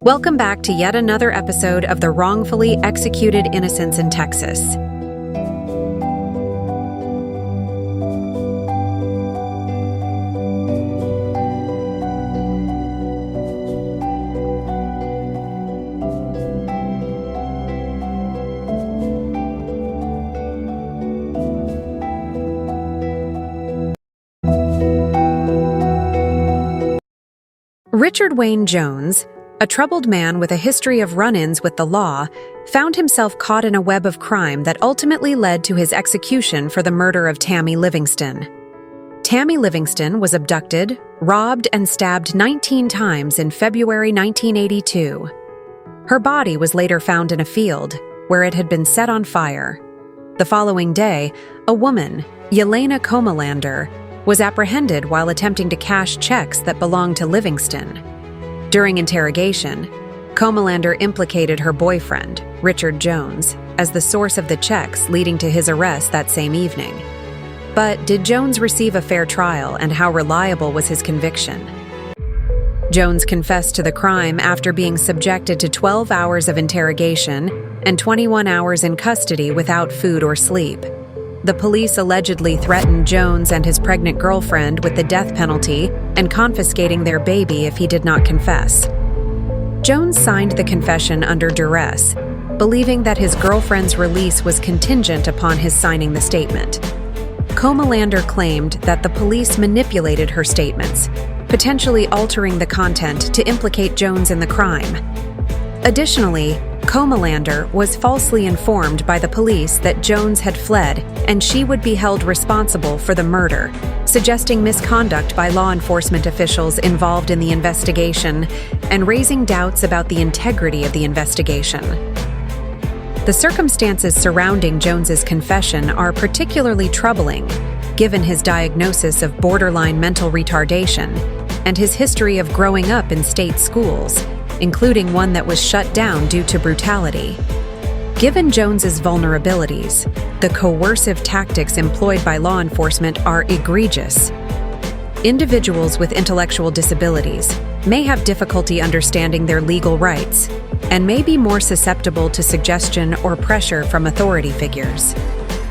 Welcome back to yet another episode of the Wrongfully Executed Innocents in Texas. Richard Wayne Jones, a troubled man with a history of run-ins with the law, found himself caught in a web of crime that ultimately led to his execution for the murder of Tammy Livingston. Tammy Livingston was abducted, robbed, and stabbed 19 times in February 1982. Her body was later found in a field, where it had been set on fire. The following day, a woman, Yelena Comalander, was apprehended while attempting to cash checks that belonged to Livingston. During interrogation, Comalander implicated her boyfriend, Richard Jones, as the source of the checks leading to his arrest that same evening. But did Jones receive a fair trial, and how reliable was his conviction? Jones confessed to the crime after being subjected to 12 hours of interrogation and 21 hours in custody without food or sleep. The police allegedly threatened Jones and his pregnant girlfriend with the death penalty and confiscating their baby if he did not confess. Jones signed the confession under duress, believing that his girlfriend's release was contingent upon his signing the statement. Comalander claimed that the police manipulated her statements, potentially altering the content to implicate Jones in the crime. Additionally, Comalander was falsely informed by the police that Jones had fled and she would be held responsible for the murder, suggesting misconduct by law enforcement officials involved in the investigation and raising doubts about the integrity of the investigation. The circumstances surrounding Jones's confession are particularly troubling, given his diagnosis of borderline mental retardation and his history of growing up in state schools, including one that was shut down due to brutality. Given Jones's vulnerabilities, the coercive tactics employed by law enforcement are egregious. Individuals with intellectual disabilities may have difficulty understanding their legal rights and may be more susceptible to suggestion or pressure from authority figures.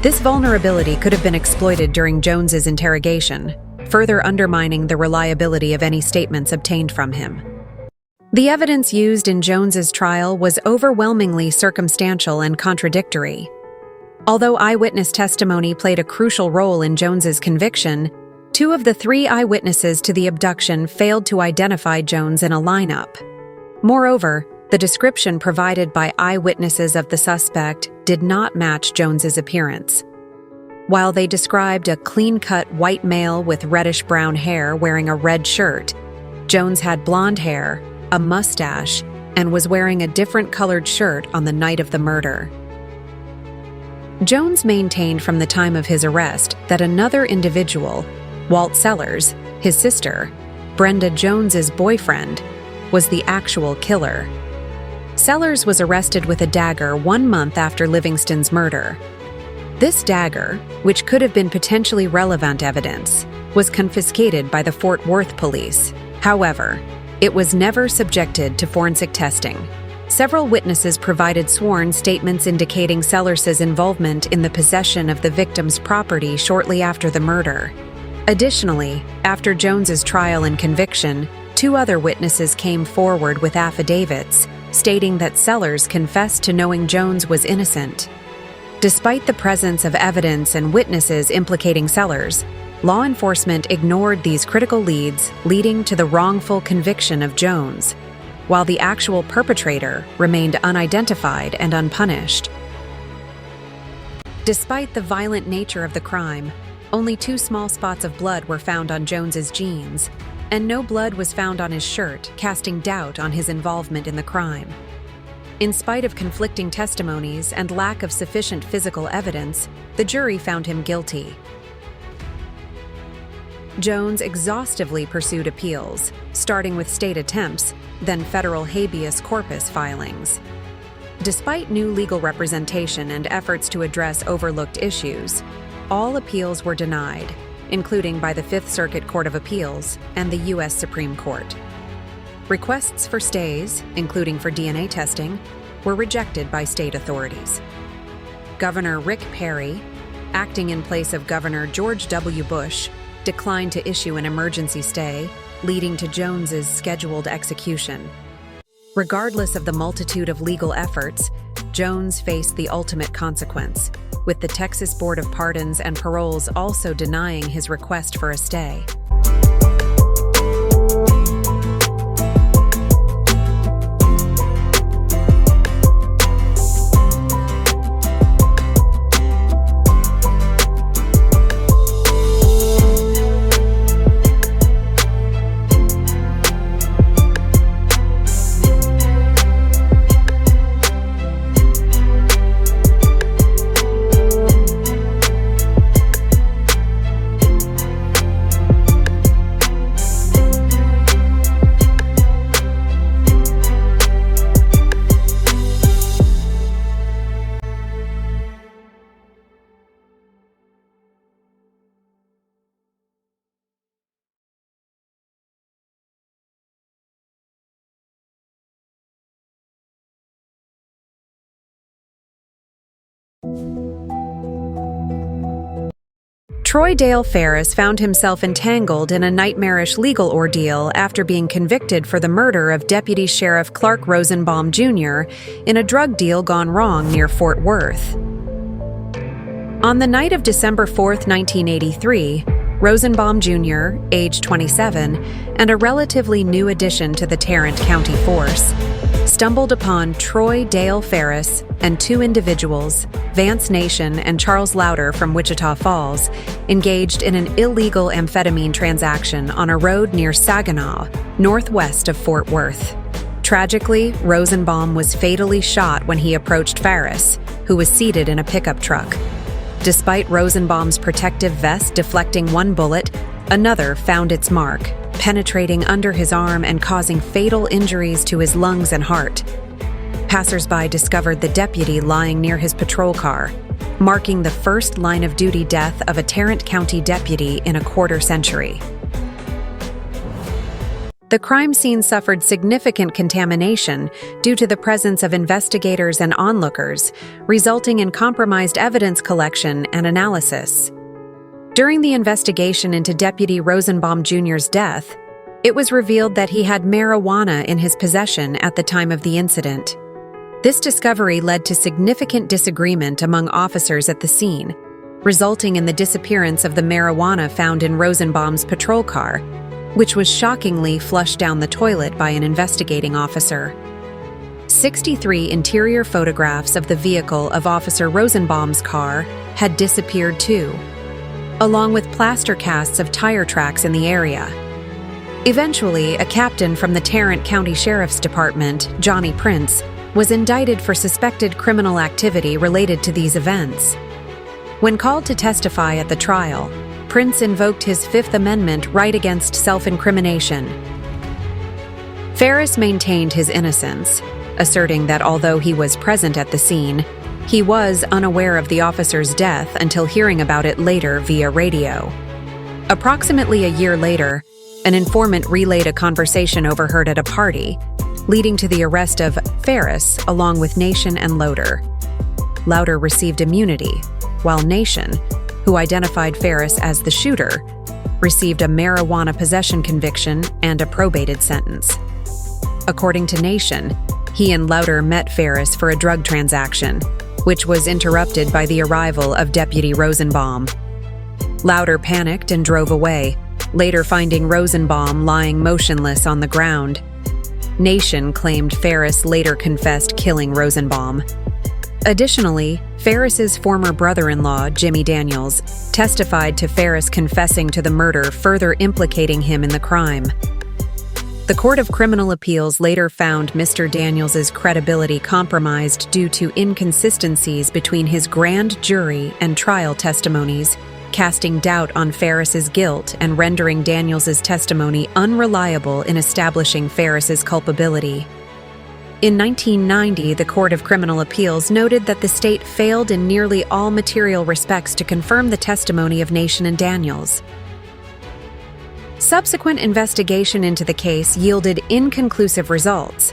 This vulnerability could have been exploited during Jones's interrogation, further undermining the reliability of any statements obtained from him. The evidence used in Jones's trial was overwhelmingly circumstantial and contradictory. Although eyewitness testimony played a crucial role in Jones's conviction, 2 of the 3 eyewitnesses to the abduction failed to identify Jones in a lineup. Moreover, the description provided by eyewitnesses of the suspect did not match Jones's appearance. While they described a clean-cut white male with reddish-brown hair wearing a red shirt, Jones had blonde hair, a mustache, and was wearing a different colored shirt on the night of the murder. Jones maintained from the time of his arrest that another individual, Walt Sellers, his sister, Brenda Jones's boyfriend, was the actual killer. Sellers was arrested with a dagger 1 month after Livingston's murder. This dagger, which could have been potentially relevant evidence, was confiscated by the Fort Worth police. However, it was never subjected to forensic testing. Several witnesses provided sworn statements indicating Sellers's involvement in the possession of the victim's property shortly after the murder. Additionally, after Jones's trial and conviction, 2 other witnesses came forward with affidavits stating that Sellers confessed to knowing Jones was innocent. Despite the presence of evidence and witnesses implicating Sellers, law enforcement ignored these critical leads, leading to the wrongful conviction of Jones, while the actual perpetrator remained unidentified and unpunished. Despite the violent nature of the crime, only 2 small spots of blood were found on Jones's jeans, and no blood was found on his shirt, casting doubt on his involvement in the crime. In spite of conflicting testimonies and lack of sufficient physical evidence, the jury found him guilty. Jones exhaustively pursued appeals, starting with state attempts, then federal habeas corpus filings. Despite new legal representation and efforts to address overlooked issues, all appeals were denied, including by the Fifth Circuit Court of Appeals and the U.S. Supreme Court. Requests for stays, including for DNA testing, were rejected by state authorities. Governor Rick Perry, acting in place of Governor George W. Bush, declined to issue an emergency stay, leading to Jones's scheduled execution. Regardless of the multitude of legal efforts, Jones faced the ultimate consequence, with the Texas Board of Pardons and Paroles also denying his request for a stay. Troy Dale Farris found himself entangled in a nightmarish legal ordeal after being convicted for the murder of Deputy Sheriff Clark Rosenbaum Jr. in a drug deal gone wrong near Fort Worth. On the night of December 4, 1983, Rosenbaum Jr., age 27, and a relatively new addition to the Tarrant County force, stumbled upon Troy Dale Farris and two individuals, Vance Nation and Charles Lowder from Wichita Falls, engaged in an illegal amphetamine transaction on a road near Saginaw, northwest of Fort Worth. Tragically, Rosenbaum was fatally shot when he approached Farris, who was seated in a pickup truck. Despite Rosenbaum's protective vest deflecting one bullet, another found its mark, penetrating under his arm and causing fatal injuries to his lungs and heart. Passers-by discovered the deputy lying near his patrol car, marking the first line-of-duty death of a Tarrant County deputy in a quarter-century. The crime scene suffered significant contamination due to the presence of investigators and onlookers, resulting in compromised evidence collection and analysis. During the investigation into Deputy Rosenbaum Jr.'s death, it was revealed that he had marijuana in his possession at the time of the incident. This discovery led to significant disagreement among officers at the scene, resulting in the disappearance of the marijuana found in Rosenbaum's patrol car, which was shockingly flushed down the toilet by an investigating officer. 63 interior photographs of the vehicle of Officer Rosenbaum's car had disappeared too, along with plaster casts of tire tracks in the area. Eventually, a captain from the Tarrant County Sheriff's Department, Johnny Prince, was indicted for suspected criminal activity related to these events. When called to testify at the trial, Prince invoked his Fifth Amendment right against self-incrimination. Farris maintained his innocence, asserting that although he was present at the scene, he was unaware of the officer's death until hearing about it later via radio. Approximately a year later, an informant relayed a conversation overheard at a party, leading to the arrest of Farris along with Nation and Lowder. Lowder received immunity, while Nation, who identified Farris as the shooter, received a marijuana possession conviction and a probated sentence. According to Nation, he and Lowder met Farris for a drug transaction, which was interrupted by the arrival of Deputy Rosenbaum. Lowder panicked and drove away, later finding Rosenbaum lying motionless on the ground. Nation claimed Farris later confessed killing Rosenbaum. Additionally, Farris's former brother-in-law, Jimmy Daniels, testified to Farris confessing to the murder, further implicating him in the crime. The Court of Criminal Appeals later found Mr. Daniels's credibility compromised due to inconsistencies between his grand jury and trial testimonies, casting doubt on Farris's guilt and rendering Daniels's testimony unreliable in establishing Farris's culpability. In 1990, the Court of Criminal Appeals noted that the state failed in nearly all material respects to confirm the testimony of Nation and Daniels. Subsequent investigation into the case yielded inconclusive results.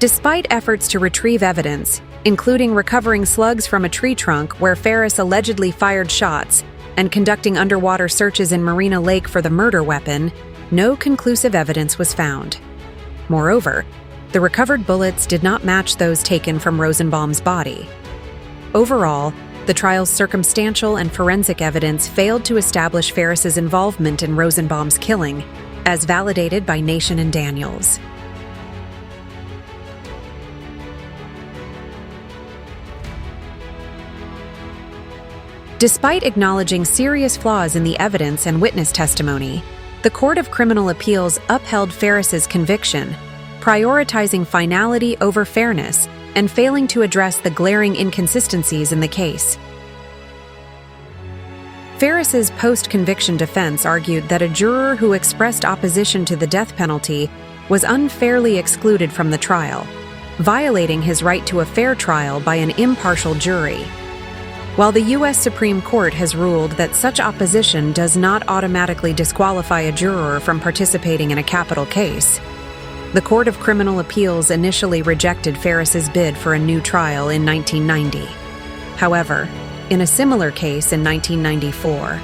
Despite efforts to retrieve evidence, including recovering slugs from a tree trunk where Farris allegedly fired shots and conducting underwater searches in Marina Lake for the murder weapon, no conclusive evidence was found. Moreover, the recovered bullets did not match those taken from Rosenbaum's body. Overall, the trial's circumstantial and forensic evidence failed to establish Farris's involvement in Rosenbaum's killing, as validated by Nation and Daniels. Despite acknowledging serious flaws in the evidence and witness testimony, the Court of Criminal Appeals upheld Farris's conviction, prioritizing finality over fairness and failing to address the glaring inconsistencies in the case. Farris's post-conviction defense argued that a juror who expressed opposition to the death penalty was unfairly excluded from the trial, violating his right to a fair trial by an impartial jury. While the U.S. Supreme Court has ruled that such opposition does not automatically disqualify a juror from participating in a capital case, the Court of Criminal Appeals initially rejected Farris's bid for a new trial in 1990. However, in a similar case in 1994,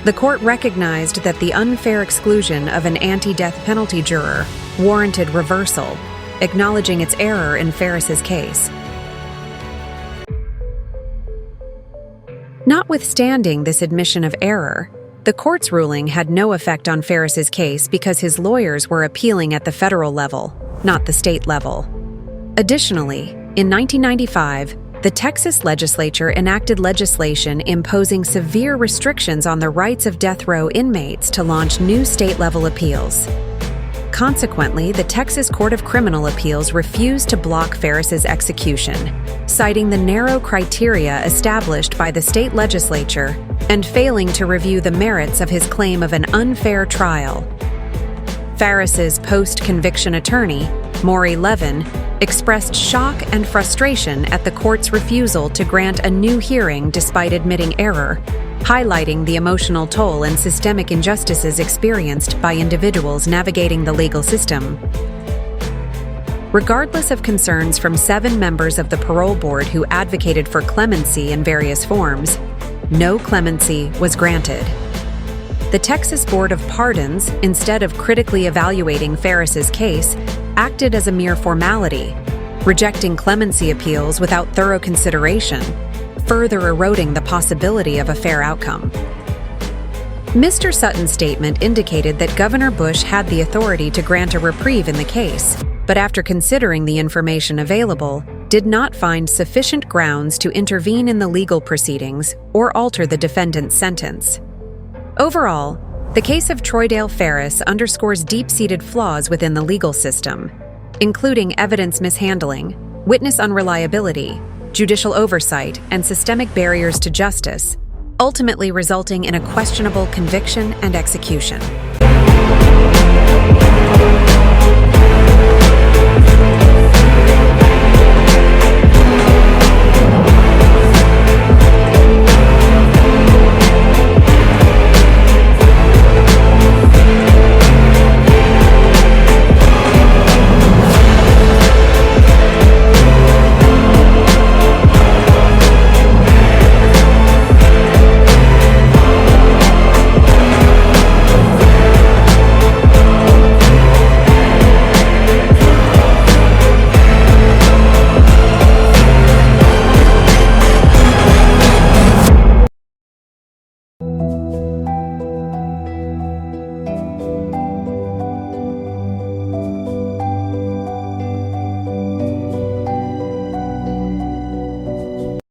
the court recognized that the unfair exclusion of an anti-death penalty juror warranted reversal, acknowledging its error in Farris's case. Notwithstanding this admission of error, the court's ruling had no effect on Farris's case because his lawyers were appealing at the federal level, not the state level. Additionally, in 1995, the Texas legislature enacted legislation imposing severe restrictions on the rights of death row inmates to launch new state-level appeals. Consequently, the Texas Court of Criminal Appeals refused to block Farris's execution, citing the narrow criteria established by the state legislature and failing to review the merits of his claim of an unfair trial. Farris's post-conviction attorney, Maury Levin, expressed shock and frustration at the court's refusal to grant a new hearing despite admitting error, highlighting the emotional toll and systemic injustices experienced by individuals navigating the legal system. Regardless of concerns from 7 members of the parole board who advocated for clemency in various forms, no clemency was granted. The Texas Board of Pardons, instead of critically evaluating Farris's case, acted as a mere formality, rejecting clemency appeals without thorough consideration, further eroding the possibility of a fair outcome. Mr. Sutton's statement indicated that Governor Bush had the authority to grant a reprieve in the case, but after considering the information available, did not find sufficient grounds to intervene in the legal proceedings or alter the defendant's sentence. Overall, the case of Dale Farris underscores deep-seated flaws within the legal system, including evidence mishandling, witness unreliability, judicial oversight, and systemic barriers to justice, ultimately resulting in a questionable conviction and execution.